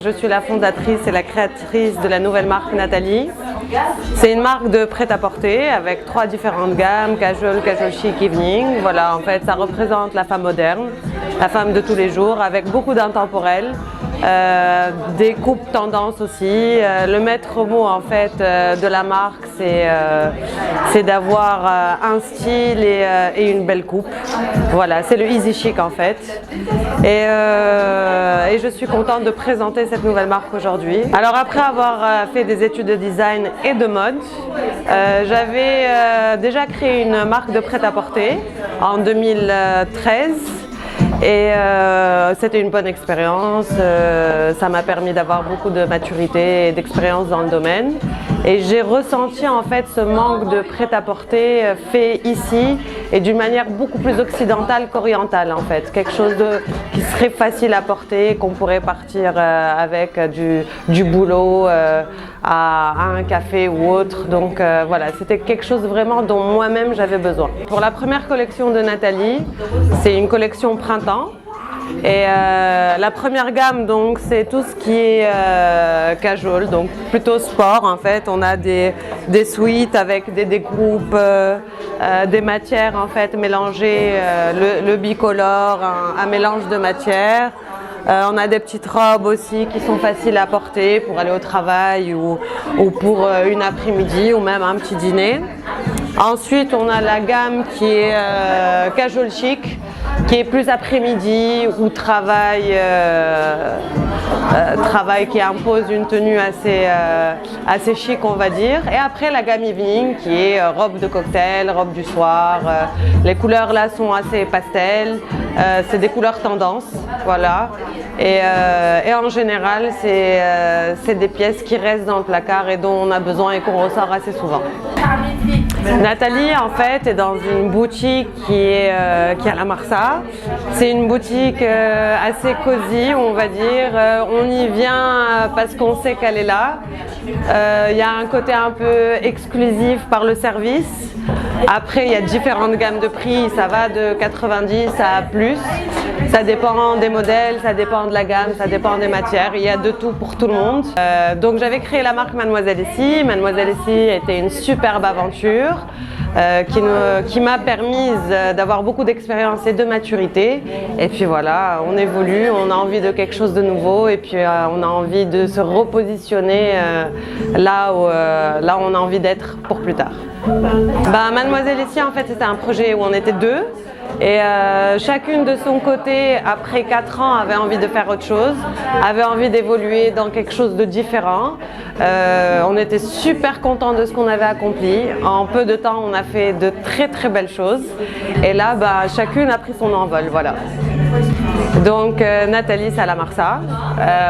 Je suis la fondatrice et la créatrice de la nouvelle marque Nathalie. C'est une marque de prêt-à-porter avec 3 différentes gammes, casual, casual chic, evening. Voilà, en fait, ça représente la femme moderne, la femme de tous les jours, avec beaucoup d'intemporels, des coupes tendances aussi. Le maître mot en fait de la marque, c'est d'avoir un style et une belle coupe. Voilà, c'est le easy chic en fait. Et je suis contente de présenter cette nouvelle marque aujourd'hui. Alors après avoir fait des études de design et de mode, j'avais déjà créé une marque de prêt-à-porter en 2013. Et c'était une bonne expérience, ça m'a permis d'avoir beaucoup de maturité et d'expérience dans le domaine. Et j'ai ressenti en fait ce manque de prêt-à-porter fait ici et d'une manière beaucoup plus occidentale qu'orientale en fait. Quelque chose qui serait facile à porter, qu'on pourrait partir avec du boulot à un café ou autre. Donc voilà, c'était quelque chose vraiment dont moi-même j'avais besoin. Pour la première collection de Nathalie, c'est une collection printemps. Et la première gamme, donc, c'est tout ce qui est casual, donc plutôt sport en fait. On a des suites avec des découpes, des matières en fait mélangées, le bicolore, un mélange de matières. On a des petites robes aussi qui sont faciles à porter pour aller au travail ou pour une après-midi ou même un petit dîner. Ensuite, on a la gamme qui est casual chic, qui est plus après-midi ou travail qui impose une tenue assez chic, on va dire. Et après, la gamme evening qui est robe de cocktail, robe du soir. Les couleurs là sont assez pastel, c'est des couleurs tendance, voilà. Et en général, c'est des pièces qui restent dans le placard et dont on a besoin et qu'on ressort assez souvent. Nathalie en fait est dans une boutique qui est à la Marsa. C'est une boutique assez cosy, on va dire. On y vient parce qu'on sait qu'elle est là. Il y a un côté un peu exclusif par le service. Après, il y a différentes gammes de prix, ça va de 90 à plus. Ça dépend des modèles, ça dépend de la gamme, ça dépend des matières. Il y a de tout pour tout le monde. Donc j'avais créé la marque Mademoiselle Essie. Mademoiselle Essie a été une superbe aventure qui m'a permise d'avoir beaucoup d'expérience et de maturité. Et puis voilà, on évolue, on a envie de quelque chose de nouveau et puis on a envie de se repositionner là où on a envie d'être pour plus tard. Mademoiselle Essie, en fait, c'était un projet où on était 2. Et chacune de son côté, après 4 ans, avait envie de faire autre chose, avait envie d'évoluer dans quelque chose de différent. On était super contents de ce qu'on avait accompli. En peu de temps, on a fait de très très belles choses. Et là, chacune a pris son envol, voilà. Donc Nathalie, c'est à la Marsa,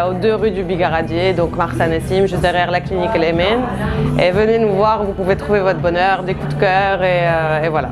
aux 2 rues du Bigaradier, donc Marsa Nassim, juste derrière la clinique El Emen. Et venez nous voir, vous pouvez trouver votre bonheur, des coups de cœur et voilà.